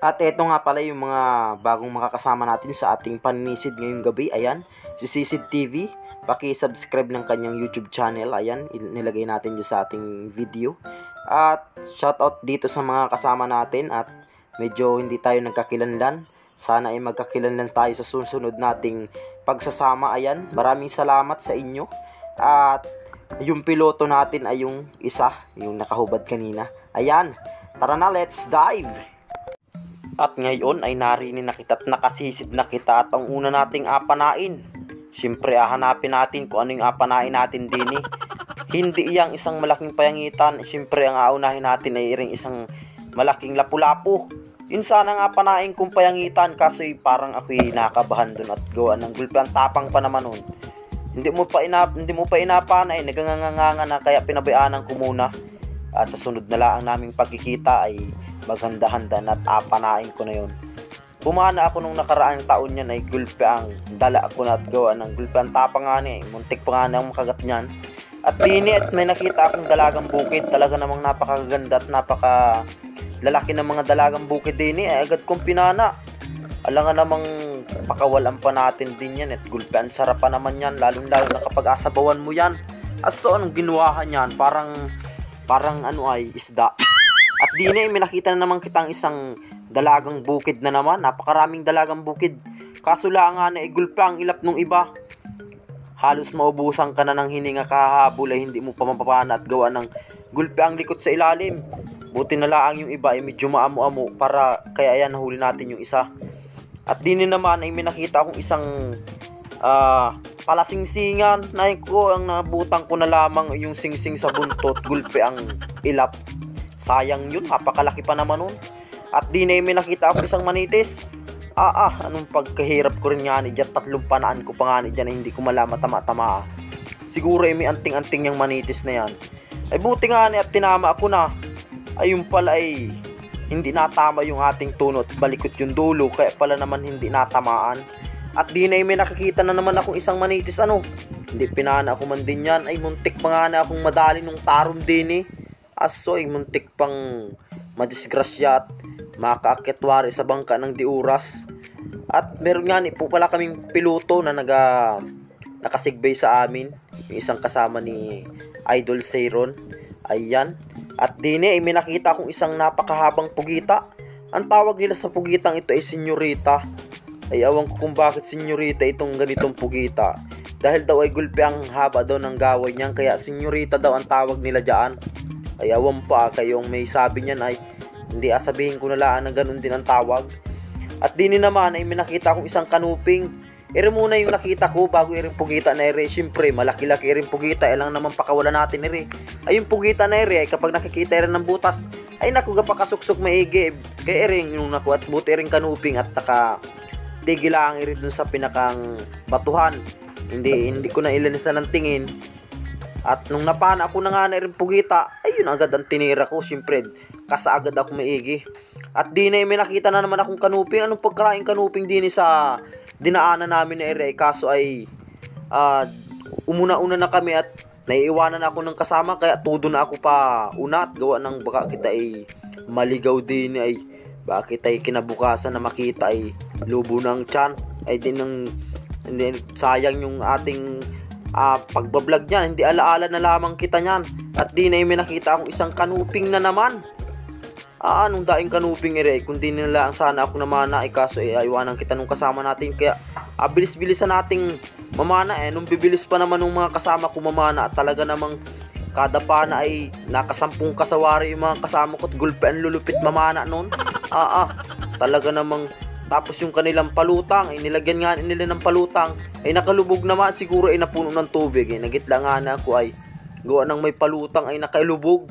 At eto nga pala yung mga bagong makakasama natin sa ating paninisid ngayong gabi. Ayan, si Sisid TV. Paki-subscribe ng kanyang YouTube channel. Ayan, nilagay natin dyan sa ating video. At shoutout dito sa mga kasama natin. At medyo hindi tayo nagkakilanlan. Sana ay magkakilanlan tayo sa susunod nating pagsasama. Ayan, maraming salamat sa inyo. At yung piloto natin ay yung isa, yung nakahubad kanina. Ayan, tara na, let's dive! At ngayon ay narinig na kita at nakasisid na kita at ang una nating apanain. Siyempre hahanapin natin kung ano yung apanain natin din eh. Hindi iyang isang malaking payangitan. Siyempre ang aunahin natin ay ring isang malaking lapu-lapu. Yun sana nga panain kong payangitan kaso parang ako'y nakabahan dun at gawa ng gulpe. Ang tapang pa naman nun. Hindi mo pa inapana eh. Naganganganga na kaya pinabayaanan ko muna. At sa sunod na lang naming pagkikita ay maghanda-handa at apanain ko na yun. Pumana ako nung nakaraang taon yan ay gulpe ang dala ako na at gawa ng gulpe. Ang tapang nga niya eh. Muntik pa nga na makagat niyan. At dini at may nakita akong dalagang bukid. Talaga namang napakaganda at lalaki ng mga dalagang bukid dini ay agad kong pinana. Alangan namang pakawalan pa natin din yan at gulpe. Ang sarap pa naman yan lalong lalo na kapag asabawan mo yan. Aso anong ginuwahan yan? Parang ano ay isda. At dini may nakita na naman kitang isang dalagang bukid na naman. Napakaraming dalagang bukid. Kaso lang nga na gulpe ang ilap nung iba. Halos maubusan ka na ng hininga kahabol ay hindi mo pa mapapana at gawa ng gulpe ang likot sa ilalim. Buti na lang yung iba ay medyo maamu-amu para kaya ayan nahuli natin yung isa. At dini naman ay may nakita akong isang palasingsingan. Nahin ko ang nabutang ko na lamang yung singsing sa buntot. Gulpe ang ilap. Sayang yun, napakalaki pa naman nun. At di na may nakita ako isang manitis. Anong pagkahirap ko rin nga ni dyan. 3 panaan ko pa nga ni dyan na hindi ko malaman tama-tama. Siguro may anting-anting yung manitis na yan. Ay buti nga ni at tinama ako na. Ayun pala ay hindi natama yung ating tunot. Balikot yung dulo kaya pala naman hindi natamaan. At di na may nakikita na naman akong isang manitis. Hindi pinana ako man din yan. Ay muntik pa nga na akong madali nung tarom din eh. Aso ay muntik pang madisgrasya at makaakyatwari sa bangka ng di oras. At meron nga po pala kaming piloto na nakasigbay sa amin. Yung isang kasama ni Idol Seyron. Ayan. At dini may nakita akong isang napakahabang pugita. Ang tawag nila sa pugitang ito ay senyorita. Ay awan ko kung bakit senyorita itong ganitong pugita. Dahil daw ay gulpe ang haba daw ng gaway niyan. Kaya senyorita daw ang tawag nila dyan. Ay awan pa kayong may sabi niyan ay hindi sabihin ko na lang na ganun din ang tawag. At dini naman ay may nakita akong isang kanuping. Ere muna yung nakita ko bago iring pugita na ere. Siyempre malaki-laki iring pugita. Lang naman pakawala natin ere. Ay yung pugita na ere ay kapag nakikita ere ng butas ay naku gapakasuksok maigi. Kaya ere yung naku at buti iring kanuping at tigil lang ere dun sa pinakang batuhan. Hindi ko na ilanis na ng tingin. At nung napana ako na nga na rin pugita, ayun agad ang tinira ko. Siyempre, kasaagad ako maigi. At di na may nakita na naman akong kanuping. Anong pagkaraing kanuping din sa dinaanan namin na ere. Kaso ay umuna-una na kami at naiiwanan ako ng kasama. Kaya todo na ako pa una at gawa ng baka kita ay maligaw din ay bakit ay kinabukasan na makita ay lubo ng tiyan. Ay sayang yung ating pagbablog niyan, hindi alaala na lamang kita niyan. At di na may nakita akong isang kanuping na naman. Anong daing kanuping ere, kung di nila ang sana ako namana ay kaso aywanan kita nung kasama natin. Kaya bilis-bilisan nating mamana nung bibilis pa naman nung mga kasama ko mamana. At talaga namang kada pana ay nakasampung kasawari yung mga kasama ko at gulpe ang lulupit mamana nun. Talaga namang tapos yung kanilang palutang ay nilagyan nga nila ng palutang ay nakalubog naman siguro ay napuno ng tubig nagitla nga na ako ay gawa ng may palutang ay nakalubog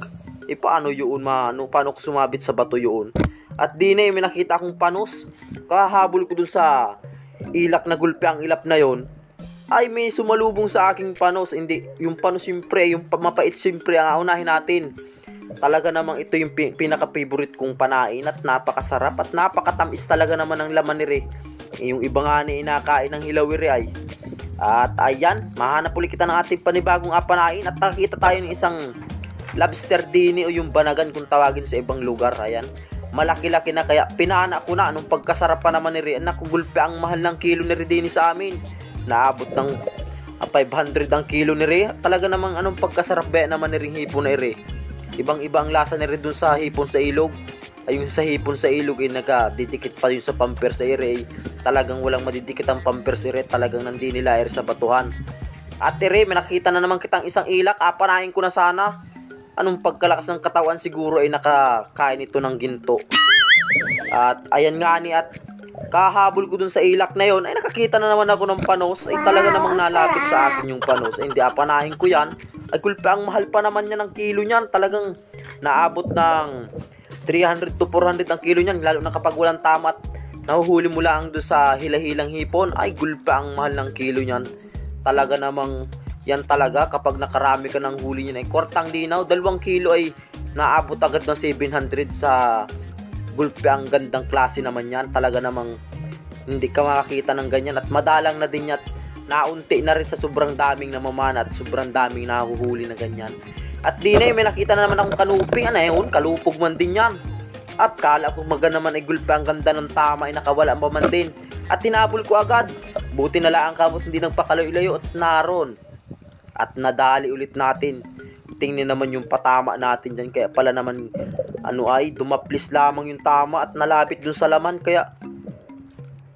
paano yun paano ko sumabit sa bato yun. At di na may nakita akong panos kahabol ko dun sa ilak na gulpe ang ilap na yon ay may sumalubong sa aking panos. Hindi yung panos siyempre yung mapait siyempre ang aunahin natin. Talaga namang ito yung pinaka-favorite kong panain at napakasarap at napakatamis talaga naman ng laman ni Re. Yung iba nga ni inakain ng hilawiri ay. At ayan, mahanap ulit kita ng ating panibagong apanain at nakikita tayo ng isang lobster dini o yung banagan kung tawagin sa ibang lugar. Ayan. malaki-laki na, kaya pinana ko na. Anong pagkasarap pa naman niri, naku gulpe ang mahal ng kilo niri din sa amin, naabot ng 500 ang kilo niri. Talaga namang anong pagkasarap ba naman niri hipon na iri, ibang-iba ang lasa niri dun sa hipon sa ilog. Ay yung sa hipon sa ilog nakadidikit pa yun sa pamper sa iri, talagang walang madidikit ang pamper sa iri, talagang nandi nila iri sa batuhan. At iri, may nakita na naman kitang isang ilak, apanahin ko na sana. Anong pagkalakas ng katawan, siguro ay nakakain ito ng ginto. At ayan nga ni, at kahabol ko dun sa ilak na yon, ay nakakita na naman ako ng panos. Ay talaga namang nalapit sa akin yung panos. Ay hindi, apanahin ko yan. Ay gulpe, ang mahal pa naman niya ng kilo niyan. Talagang naabot ng 300 to 400 ang kilo niyan, lalo na kapag walang tamat. Nahuhuli mo lang doon sa hilahilang hipon. Ay gulpe, ang mahal ng kilo niyan. Talaga namang yan talaga, kapag nakarami ka ng huli niyan ay kortang dinaw. 2 kilo ay naabot agad ng 700 sa gulpe. Ang gandang klase naman yan, talaga namang hindi ka makakita ng ganyan. At madalang na din yan, at naunti na rin sa sobrang daming namamana at sobrang daming nahuhuli na ganyan. At di na may nakita na naman akong kanuping, ano yun, kalupog man din yan. At kala ko maganda naman ay gulpe, ang ganda ng tama ay nakawala pa man din. At tinabol ko agad, buti na lang kabot hindi nagpakalayo-layo at naroon. At nadali ulit natin. Tingnan naman yung patama natin dyan, kaya pala naman dumaplis lamang yung tama at nalapit dun sa laman, kaya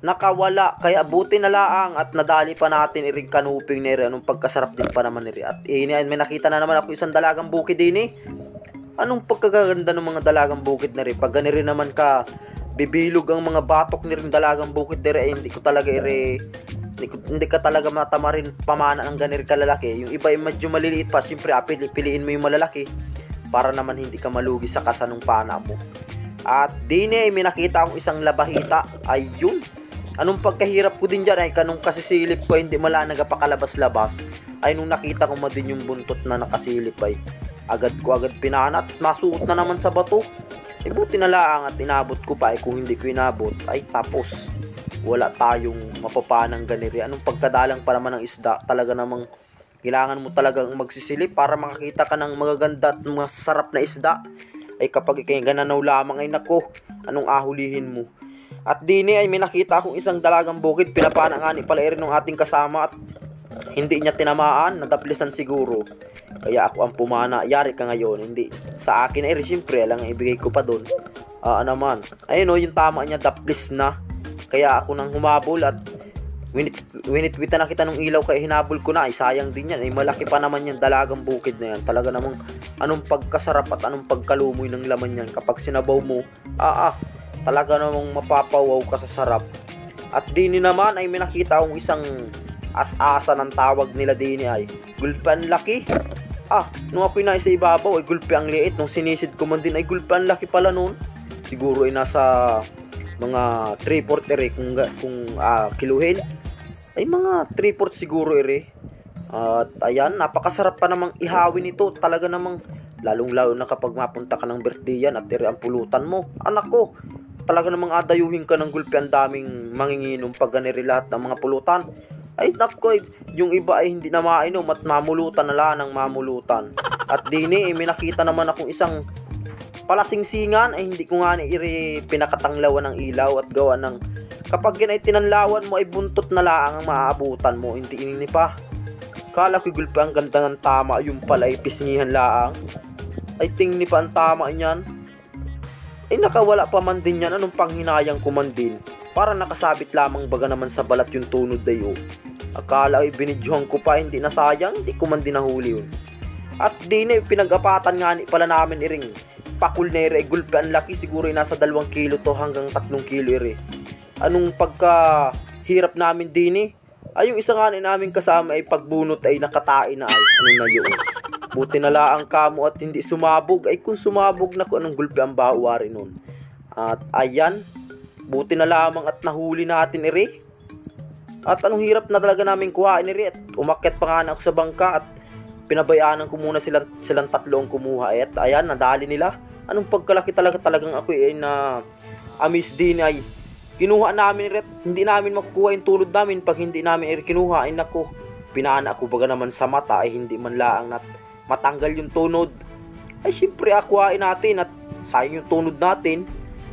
nakawala. Kaya buti na lang at nadali pa natin iring kanuping nere. Anong pagkasarap din pa naman nere. At may nakita na naman ako isang dalagang bukid din Anong pagkaganda ng mga dalagang bukid nere. Pag ganiri naman ka bibilog ang mga batok niring dalagang bukid nere, hindi ka talaga matama rin pamana ng ganir kalalaki. Yung iba ay medyo maliliit pa, syempre piliin mo yung malalaki para naman hindi ka malugi sa kasanong pana mo. At dine may nakita akong isang labahita. Ayun, anong pagkahirap ko din dyan ay kanong kasisilip ko hindi mala nagapakalabas-labas, ay nung nakita ko din yung buntot na nakasilip ay agad pinana at masuot na naman sa bato. Buti na lang at inabot ko pa. Kung hindi ko inabot ay tapos wala tayong mapapanang ganiri. Anong pagkadalang pa naman ng isda, talaga namang kailangan mo talagang magsisilip para makakita ka ng magaganda at masarap na isda. Ay kapag ikay gananaw lamang ay nako, anong ahulihin mo. At dini ay may nakita akong isang dalagang bukid, pinapana nga ni pala rin ng ating kasama at hindi niya tinamaan, nadaplisan siguro. Kaya ako ang pumana, yari ka ngayon. Hindi sa akin ay siyempre lang ibigay ko pa doon. Naman ayun yung tama niya, daplis na. Kaya ako nang humabol at winitwitan na kita ng ilaw, kaya hinabol ko na. Ay sayang din yan, ay malaki pa naman yung dalagang bukid na yan. Talaga namang anong pagkasarap at anong pagkalumoy ng laman yan kapag sinabaw mo. Talaga namang mapapawaw ka sa sarap. At dini naman ay may nakita akong isang as-asa ng tawag nila dini ay gulpe ang laki. Nung ako'y nasa ibabaw ay gulpe ang liit. Nung sinisid ko man din ay gulpe ang laki pala noon. Siguro ay nasa mga 3/4 ere kung kiluhin. Ay mga 3/4 siguro ere. At ayan, napakasarap pa namang ihawin ito. Talaga namang lalong-lalo na kapag mapunta ka ng birthday yan at ere ang pulutan mo. Anak ko, talaga namang adayuhin ka ng gulpe, ang daming manginginom pag ganiri lahat ng mga pulutan. Ay nako, yung iba ay hindi na mainom at mamulutan na lang ng mamulutan. At dini may nakita naman akong isang palasingsingan, ay hindi ko nga pinakatanglawan ng ilaw at gawa ng kapag yan ay tinanlawan mo ay buntot na lang ang maaabutan mo, hindi ini pa. Kala ko gulpe ang ganda ng tama, yung pala ay pisngihan laang. Ay tingni pa ang tama niyan. Ay nakawala pa man din yan. Anong panghinayang ko man din, para nakasabit lamang baga naman sa balat yung tunod dayo. Akala ay binidyohan ko pa, hindi na sayang, hindi ko man din nahuli yun. At di na pinag-apatan nga pala namin iring pakul na ire, gulpe ang laki, siguro ay nasa 2 kilo to hanggang 3 kilo ire. Anong pagka-hirap namin din ay yung isa nga namin kasama ay pagbunot ay nakatain na ay ano na yun. Buti na lang kamo at hindi sumabog. Ay kung sumabog na ko, anong gulpe ang bawari nun. At ayan, buti na lamang at nahuli natin ire. At anong hirap na talaga namin kuhain ire. At umakyat pa nga ako sa bangka at pinabayaanan ko muna silang tatlo ang kumuha. At ayan, nadali nila. Anong pagkalaki talagang ako na amis din ay kinuha namin ire. Hindi namin makukuha yung tulod namin pag hindi namin ire kinuha. Ay nako, pinana ako baga naman sa mata ay hindi man laang matanggal yung tunod. Ay syempre akuhain natin at sayang yung tunod natin.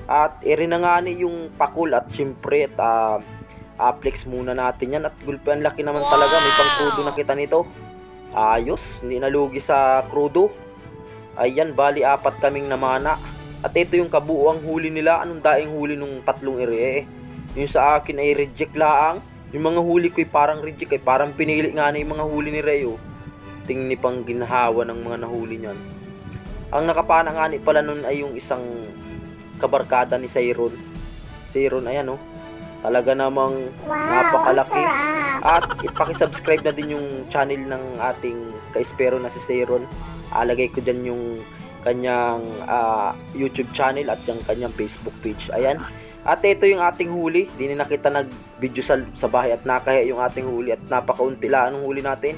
At irinangani yung pakul at siyempre at aplex muna natin yan. At gulpe, ang laki naman talaga, may pang crudo na kita nito. Ayos, hindi nalugi sa crudo. Ayan, bali 4 kaming namana. At ito yung kabuuang huli nila. Anong daing huli nung 3 ire? Yung sa akin ay reject laang. Yung mga huli ko ay parang reject, ay parang pinili nga na yung mga huli ni Reo. Tingni pang ginhawa ng mga nahuli niyan. Ang nakapana nga ni pala nun ay yung isang kabarkada ni Sayron. Sayron, ayan oh. Talaga namang napakalaki. At ipaki-subscribe na din yung channel ng ating kaispero na si Sayron. Alagay ko dyan yung kanyang YouTube channel at yung kanyang Facebook page. Ayan. At ito yung ating huli. Di na kita nag-video sa bahay at nakaya yung ating huli. At napakaunti lang ang huli natin.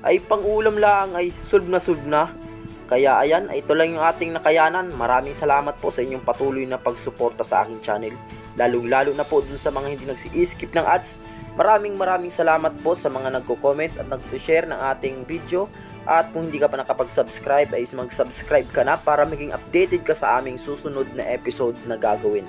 Ay pang-ulam lang, ay solve na. Kaya ayan, ito lang yung ating nakayanan. Maraming salamat po sa inyong patuloy na pagsuporta sa aking channel. Lalong-lalo na po dun sa mga hindi nagsi-skip ng ads. Maraming salamat po sa mga nagko-comment at nagsi-share ng ating video. At kung hindi ka pa nakapag-subscribe, ay mag-subscribe ka na para maging updated ka sa aming susunod na episode na gagawin.